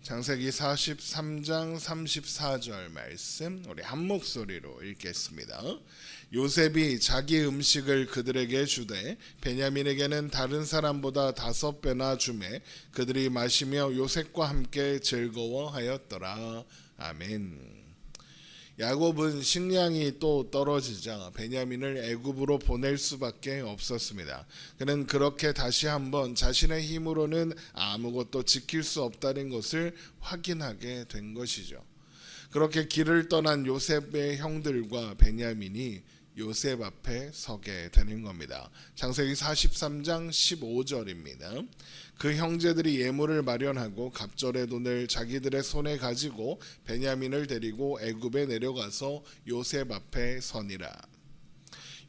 창세기 43장 34절 말씀 우리 한 목소리로 읽겠습니다. 요셉이 자기 음식을 그들에게 주되 베냐민에게는 다른 사람보다 5배나 주매 그들이 마시며 요셉과 함께 즐거워하였더라. 아멘. 야곱은 식량이 또 떨어지자 베냐민을 애굽으로 보낼 수밖에 없었습니다. 그는 그렇게 다시 한번 자신의 힘으로는 아무것도 지킬 수 없다는 것을 확인하게 된 것이죠. 그렇게 길을 떠난 요셉의 형들과 베냐민이 요셉 앞에 서게 되는 겁니다. 창세기 43장 15절입니다. 그 형제들이 예물을 마련하고 갑절의 돈을 자기들의 손에 가지고 베냐민을 데리고 애굽에 내려가서 요셉 앞에 서니라.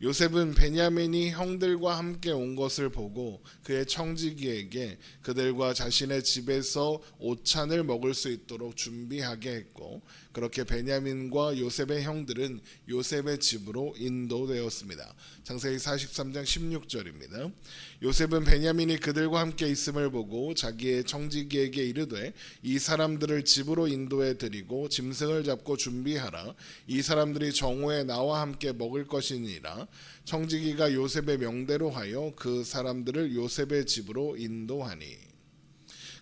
요셉은 베냐민이 형들과 함께 온 것을 보고 그의 청지기에게 그들과 자신의 집에서 오찬을 먹을 수 있도록 준비하게 했고, 그렇게 베냐민과 요셉의 형들은 요셉의 집으로 인도되었습니다. 창세기 43장 16절입니다. 요셉은 베냐민이 그들과 함께 있음을 보고 자기의 청지기에게 이르되 이 사람들을 집으로 인도해 드리고 짐승을 잡고 준비하라. 이 사람들이 정오에 나와 함께 먹을 것이니라. 청지기가 요셉의 명대로 하여 그 사람들을 요셉의 집으로 인도하니.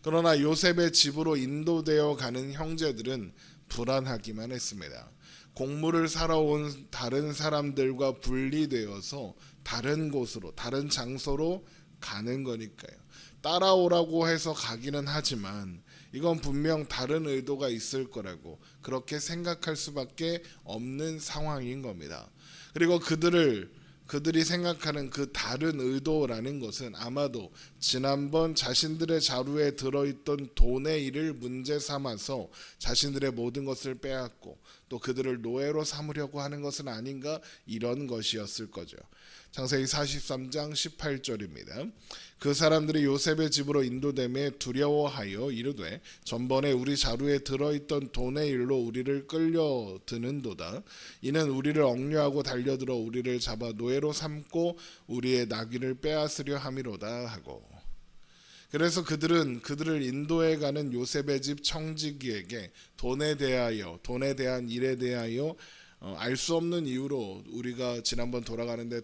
그러나 요셉의 집으로 인도되어 가는 형제들은 불안하기만 했습니다. 곡물을 사러 온 다른 사람들과 분리되어서 다른 곳으로, 다른 장소로 가는 거니까요. 따라오라고 해서 가기는 하지만 이건 분명 다른 의도가 있을 거라고 그렇게 생각할 수밖에 없는 상황인 겁니다. 그리고 그들이 생각하는 그 다른 의도라는 것은 아마도 지난번 자신들의 자루에 들어있던 돈의 일을 문제 삼아서 자신들의 모든 것을 빼앗고 또 그들을 노예로 삼으려고 하는 것은 아닌가, 이런 것이었을 거죠. 창세기 43장 18절입니다. 그 사람들이 요셉의 집으로 인도됨에 두려워하여 이르되 전번에 우리 자루에 들어있던 돈의 일로 우리를 끌려드는도다. 이는 우리를 억류하고 달려들어 우리를 잡아 노예로 삼고 우리의 나귀를 빼앗으려 함이로다 하고. 그래서 그들을 인도해 가는 요셉의 집 청지기에게 돈에 대한 일에 대하여 알 수 없는 이유로 우리가 지난번 돌아가는데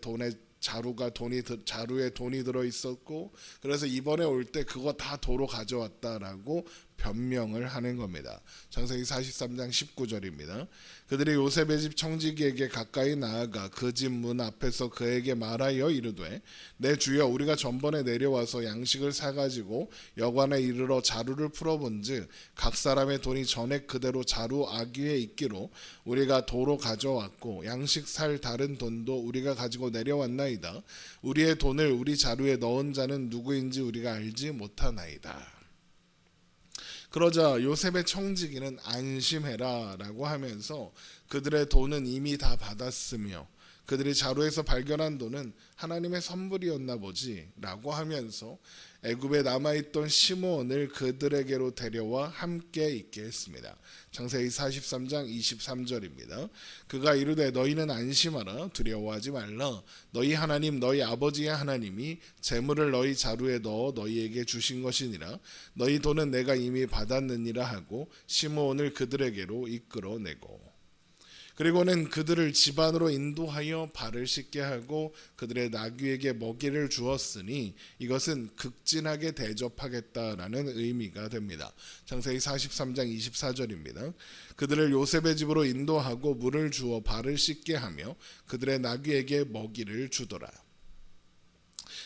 자루에 돈이 들어 있었고 그래서 이번에 올 때 그거 다 도로 가져왔다라고 변명을 하는 겁니다. 창세기 43장 19절입니다. 그들이 요셉의 집 청지기에게 가까이 나아가 그 집 문 앞에서 그에게 말하여 이르되 내 주여, 우리가 전번에 내려와서 양식을 사가지고 여관에 이르러 자루를 풀어본즉 각 사람의 돈이 전액 그대로 자루 아귀에 있기로 우리가 도로 가져왔고 양식 살 다른 돈도 우리가 가지고 내려왔나이다. 우리의 돈을 우리 자루에 넣은 자는 누구인지 우리가 알지 못하나이다. 그러자 요셉의 청지기는 안심해라 라고 하면서 그들의 돈은 이미 다 받았으며 그들이 자루에서 발견한 돈은 하나님의 선물이었나 보지 라고 하면서 애굽에 남아있던 시므온을 그들에게로 데려와 함께 있게 했습니다. 창세기 43장 23절입니다. 그가 이르되 너희는 안심하라, 두려워하지 말라. 너희 하나님 너희 아버지의 하나님이 재물을 너희 자루에 넣어 너희에게 주신 것이니라. 너희 돈은 내가 이미 받았느니라 하고 시므온을 그들에게로 이끌어내고, 그리고는 그들을 집 안으로 인도하여 발을 씻게 하고 그들의 나귀에게 먹이를 주었으니 이것은 극진하게 대접하겠다라는 의미가 됩니다. 창세기 43장 24절입니다. 그들을 요셉의 집으로 인도하고 물을 주어 발을 씻게 하며 그들의 나귀에게 먹이를 주더라.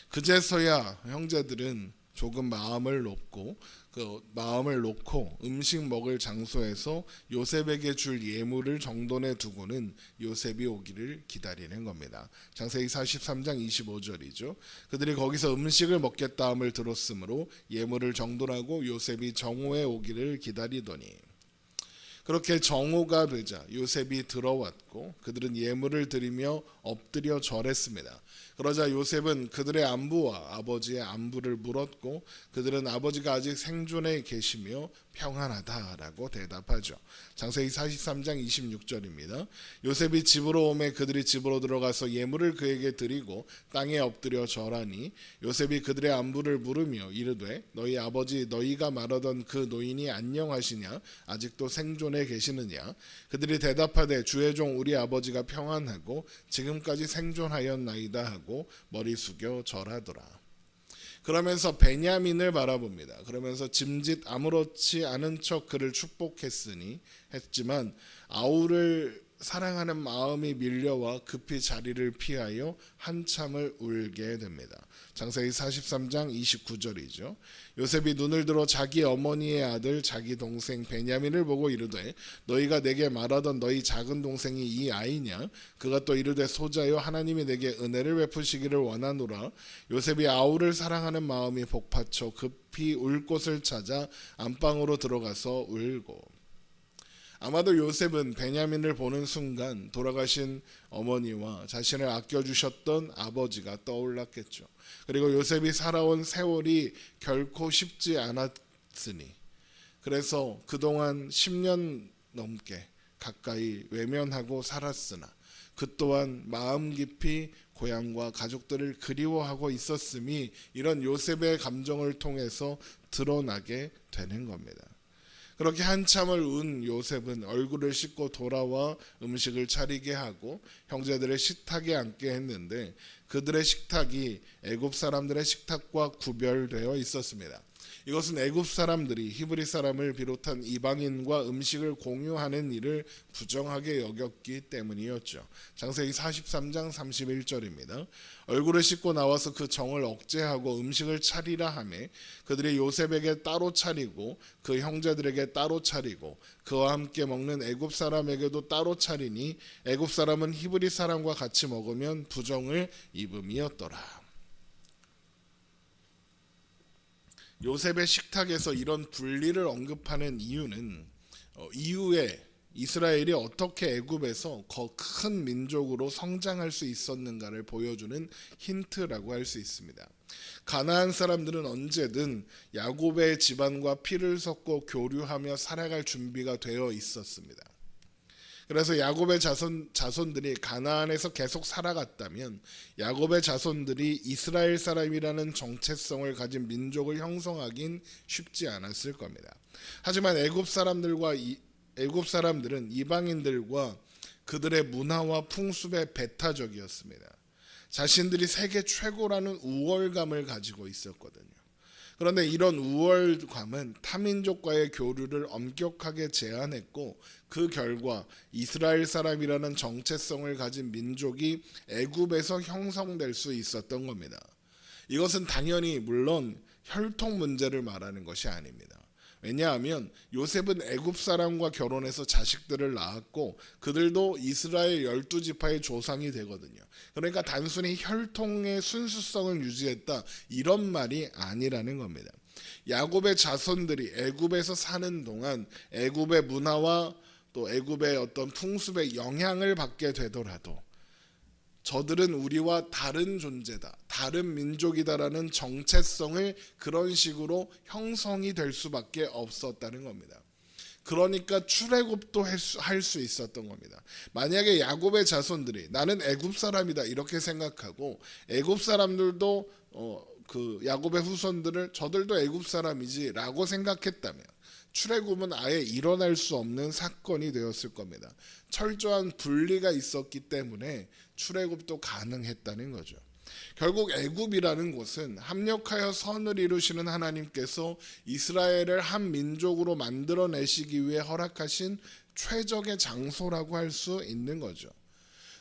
그제서야 형제들은 조금 마음을 놓고 음식 먹을 장소에서 요셉에게 줄 예물을 정돈해 두고는 요셉이 오기를 기다리는 겁니다. 창세기 43장 25절이죠. 그들이 거기서 음식을 먹겠다 함을 들었으므로 예물을 정돈하고 요셉이 정오에 오기를 기다리더니. 그렇게 정오가 되자 요셉이 들어왔고 그들은 예물을 드리며 엎드려 절했습니다. 그러자 요셉은 그들의 안부와 아버지의 안부를 물었고 그들은 아버지가 아직 생존해 계시며 평안하다라고 대답하죠. 창세기 43장 26절입니다. 요셉이 집으로 오매 그들이 집으로 들어가서 예물을 그에게 드리고 땅에 엎드려 절하니 요셉이 그들의 안부를 물으며 이르되 너희 아버지 너희가 말하던 그 노인이 안녕하시냐 아직도 생존해 계시느냐. 그들이 대답하되 주의 종 우리 아버지가 평안하고 지금까지 생존하였나이다 하고 머리 숙여 절하더라. 그러면서 베냐민을 바라봅니다. 그러면서 짐짓 아무렇지 않은 척 그를 축복했으니 했지만 아우를 사랑하는 마음이 밀려와 급히 자리를 피하여 한참을 울게 됩니다. 창세기 43장 29절이죠. 요셉이 눈을 들어 자기 어머니의 아들 자기 동생 베냐민을 보고 이르되 너희가 내게 말하던 너희 작은 동생이 이 아이냐. 그가 또 이르되 소자여 하나님이 내게 은혜를 베푸시기를 원하노라. 요셉이 아우를 사랑하는 마음이 복받쳐 급히 울 곳을 찾아 안방으로 들어가서 울고. 아마도 요셉은 베냐민을 보는 순간 돌아가신 어머니와 자신을 아껴주셨던 아버지가 떠올랐겠죠. 그리고 요셉이 살아온 세월이 결코 쉽지 않았으니 그래서 그동안 10년 넘게 가까이 외면하고 살았으나 그 또한 마음 깊이 고향과 가족들을 그리워하고 있었음이 이런 요셉의 감정을 통해서 드러나게 되는 겁니다. 그렇게 한참을 운 요셉은 얼굴을 씻고 돌아와 음식을 차리게 하고 형제들의 식탁에 앉게 했는데 그들의 식탁이 애굽 사람들의 식탁과 구별되어 있었습니다. 이것은 애굽 사람들이 히브리 사람을 비롯한 이방인과 음식을 공유하는 일을 부정하게 여겼기 때문이었죠. 창세기 43장 31절입니다. 얼굴을 씻고 나와서 그 정을 억제하고 음식을 차리라 하매 그들이 요셉에게 따로 차리고 그 형제들에게 따로 차리고 그와 함께 먹는 애굽 사람에게도 따로 차리니 애굽 사람은 히브리 사람과 같이 먹으면 부정을 입음이었더라. 요셉의 식탁에서 이런 분리를 언급하는 이유는 이후에 이스라엘이 어떻게 애굽에서 큰 민족으로 성장할 수 있었는가를 보여주는 힌트라고 할 수 있습니다. 가나안 사람들은 언제든 야곱의 집안과 피를 섞고 교류하며 살아갈 준비가 되어 있었습니다. 그래서 야곱의 자손들이 가나안에서 계속 살아갔다면 야곱의 자손들이 이스라엘 사람이라는 정체성을 가진 민족을 형성하긴 쉽지 않았을 겁니다. 하지만 애굽 사람들은 이방인들과 그들의 문화와 풍습에 배타적이었습니다. 자신들이 세계 최고라는 우월감을 가지고 있었거든요. 그런데 이런 우월감은 타민족과의 교류를 엄격하게 제한했고 그 결과 이스라엘 사람이라는 정체성을 가진 민족이 애굽에서 형성될 수 있었던 겁니다. 이것은 당연히 물론 혈통 문제를 말하는 것이 아닙니다. 왜냐하면 요셉은 애굽 사람과 결혼해서 자식들을 낳았고 그들도 이스라엘 12지파의 조상이 되거든요. 그러니까 단순히 혈통의 순수성을 유지했다 이런 말이 아니라는 겁니다. 야곱의 자손들이 애굽에서 사는 동안 애굽의 문화와 또 애굽의 어떤 풍습의 영향을 받게 되더라도 저들은 우리와 다른 존재다, 다른 민족이다라는 정체성을 그런 식으로 형성이 될 수밖에 없었다는 겁니다. 그러니까 출애굽도 할 수 있었던 겁니다. 만약에 야곱의 자손들이 나는 애굽 사람이다 이렇게 생각하고 애굽 사람들도 그 야곱의 후손들을 저들도 애굽 사람이지라고 생각했다면 출애굽은 아예 일어날 수 없는 사건이 되었을 겁니다. 철저한 분리가 있었기 때문에 출애굽도 가능했다는 거죠. 결국 애굽이라는 곳은 합력하여 선을 이루시는 하나님께서 이스라엘을 한 민족으로 만들어내시기 위해 허락하신 최적의 장소라고 할 수 있는 거죠.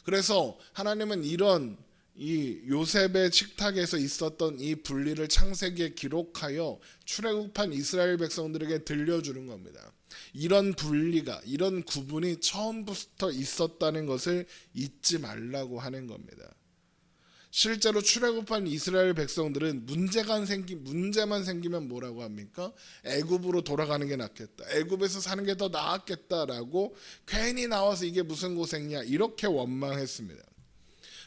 그래서 하나님은 이런 이 요셉의 식탁에서 있었던 이 분리를 창세기에 기록하여 출애굽한 이스라엘 백성들에게 들려주는 겁니다. 이런 분리가, 이런 구분이 처음부터 있었다는 것을 잊지 말라고 하는 겁니다. 실제로 출애굽한 이스라엘 백성들은 문제만 생기면 뭐라고 합니까? 애굽으로 돌아가는 게 낫겠다. 애굽에서 사는 게 더 나았겠다라고 괜히 나와서 이게 무슨 고생이야 이렇게 원망했습니다.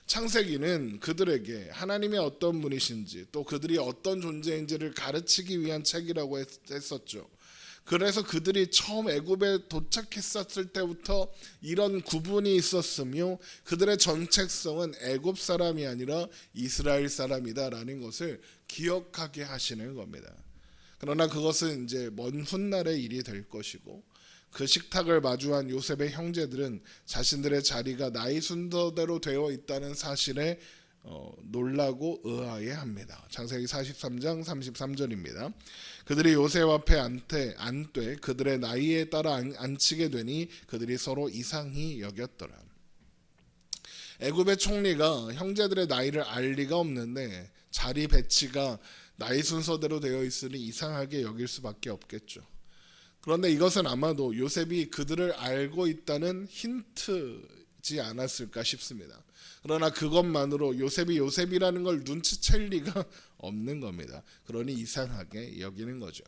창세기는 그들에게 하나님이 어떤 분이신지 또 그들이 어떤 존재인지를 가르치기 위한 책이라고 했었죠. 그래서 그들이 처음 애굽에 도착했었을 때부터 이런 구분이 있었으며 그들의 정체성은 애굽 사람이 아니라 이스라엘 사람이다라는 것을 기억하게 하시는 겁니다. 그러나 그것은 이제 먼 훗날의 일이 될 것이고 그 식탁을 마주한 요셉의 형제들은 자신들의 자리가 나이 순서대로 되어 있다는 사실에 놀라고 의아해합니다. 창세기 43장 33절입니다. 그들이 요셉 앞에 앉되 그들의 나이에 따라 앉히게 되니 그들이 서로 이상히 여겼더라. 애굽의 총리가 형제들의 나이를 알 리가 없는데 자리 배치가 나이 순서대로 되어 있으니 이상하게 여길 수밖에 없겠죠. 그런데 이것은 아마도 요셉이 그들을 알고 있다는 힌트지 않았을까 싶습니다. 그러나 그것만으로 요셉이라는 걸 눈치챌 리가 없는 겁니다. 그러니 이상하게 여기는 거죠.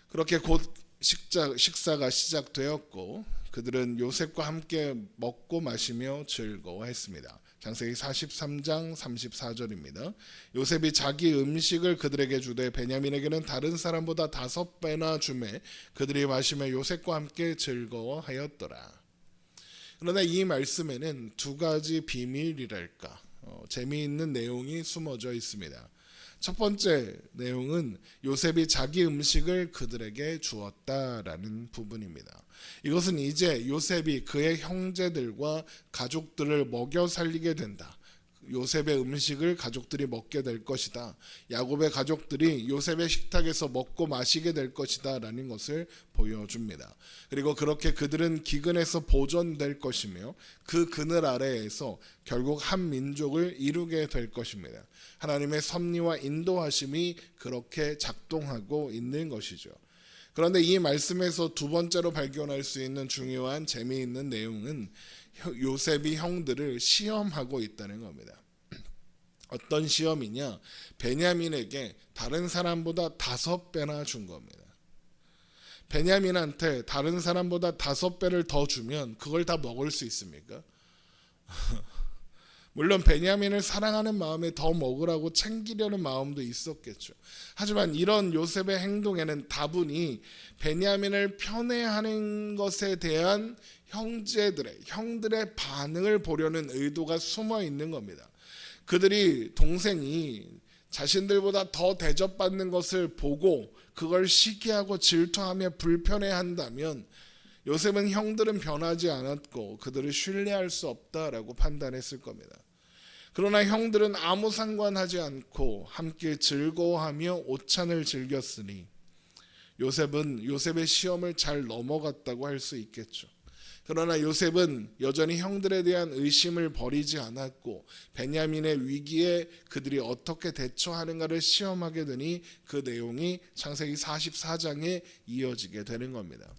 그렇게 곧 식사가 시작되었고 그들은 요셉과 함께 먹고 마시며 즐거워했습니다. 창세기 43장 34절입니다. 요셉이 자기 음식을 그들에게 주되 베냐민에게는 다른 사람보다 5배나 주매 그들이 마시며 요셉과 함께 즐거워하였더라. 그러나 이 말씀에는 두 가지 비밀이랄까 재미있는 내용이 숨어져 있습니다. 첫 번째 내용은 요셉이 자기 음식을 그들에게 주었다라는 부분입니다. 이것은 이제 요셉이 그의 형제들과 가족들을 먹여 살리게 된다. 요셉의 음식을 가족들이 먹게 될 것이다. 야곱의 가족들이 요셉의 식탁에서 먹고 마시게 될 것이다 라는 것을 보여줍니다. 그리고 그렇게 그들은 기근에서 보존될 것이며 그 그늘 아래에서 결국 한 민족을 이루게 될 것입니다. 하나님의 섭리와 인도하심이 그렇게 작동하고 있는 것이죠. 그런데 이 말씀에서 두 번째로 발견할 수 있는 중요한 재미있는 내용은 요셉이 형들을 시험하고 있다는 겁니다. 어떤 시험이냐? 베냐민에게 다른 사람보다 5배나 준 겁니다. 베냐민한테 다른 사람보다 5배를 더 주면 그걸 다 먹을 수 있습니까? 물론 베냐민을 사랑하는 마음에 더 먹으라고 챙기려는 마음도 있었겠죠. 하지만 이런 요셉의 행동에는 다분히 베냐민을 편애하는 것에 대한 형들의 반응을 보려는 의도가 숨어 있는 겁니다. 그들이 동생이 자신들보다 더 대접받는 것을 보고 그걸 시기하고 질투하며 불편해한다면 요셉은 형들은 변하지 않았고 그들을 신뢰할 수 없다라고 판단했을 겁니다. 그러나 형들은 아무 상관하지 않고 함께 즐거워하며 오찬을 즐겼으니 요셉의 시험을 잘 넘어갔다고 할 수 있겠죠. 그러나 요셉은 여전히 형들에 대한 의심을 버리지 않았고 베냐민의 위기에 그들이 어떻게 대처하는가를 시험하게 되니 그 내용이 창세기 44장에 이어지게 되는 겁니다.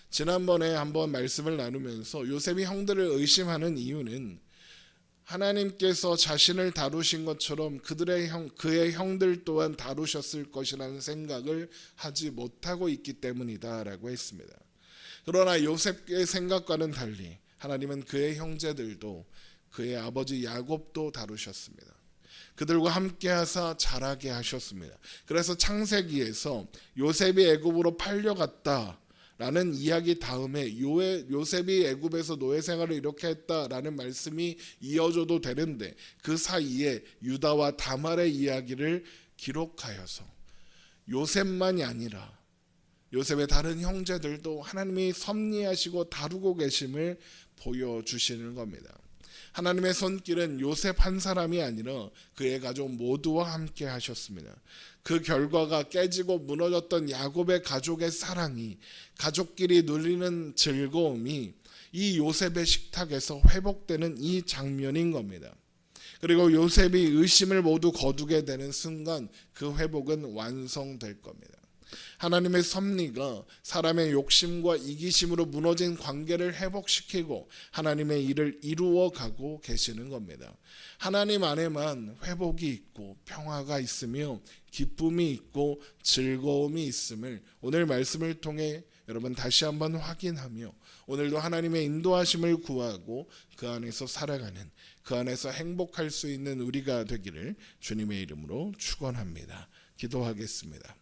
지난번에 한번 말씀을 나누면서 요셉이 형들을 의심하는 이유는 하나님께서 자신을 다루신 것처럼 그의 형들 또한 다루셨을 것이라는 생각을 하지 못하고 있기 때문이다라고 했습니다. 그러나 요셉의 생각과는 달리 하나님은 그의 형제들도 그의 아버지 야곱도 다루셨습니다. 그들과 함께 하사 자라게 하셨습니다. 그래서 창세기에서 요셉이 애굽으로 팔려갔다라는 이야기 다음에 요셉이 애굽에서 노예 생활을 이렇게 했다라는 말씀이 이어져도 되는데 그 사이에 유다와 다말의 이야기를 기록하여서 요셉만이 아니라 요셉의 다른 형제들도 하나님이 섭리하시고 다루고 계심을 보여주시는 겁니다. 하나님의 손길은 요셉 한 사람이 아니라 그의 가족 모두와 함께 하셨습니다. 그 결과가 깨지고 무너졌던 야곱의 가족의 사랑이 가족끼리 누리는 즐거움이 이 요셉의 식탁에서 회복되는 이 장면인 겁니다. 그리고 요셉이 의심을 모두 거두게 되는 순간 그 회복은 완성될 겁니다. 하나님의 섭리가 사람의 욕심과 이기심으로 무너진 관계를 회복시키고 하나님의 일을 이루어 가고 계시는 겁니다. 하나님 안에만 회복이 있고 평화가 있으며 기쁨이 있고 즐거움이 있음을 오늘 말씀을 통해 여러분 다시 한번 확인하며 오늘도 하나님의 인도하심을 구하고 그 안에서 살아가는, 그 안에서 행복할 수 있는 우리가 되기를 주님의 이름으로 축원합니다. 기도하겠습니다.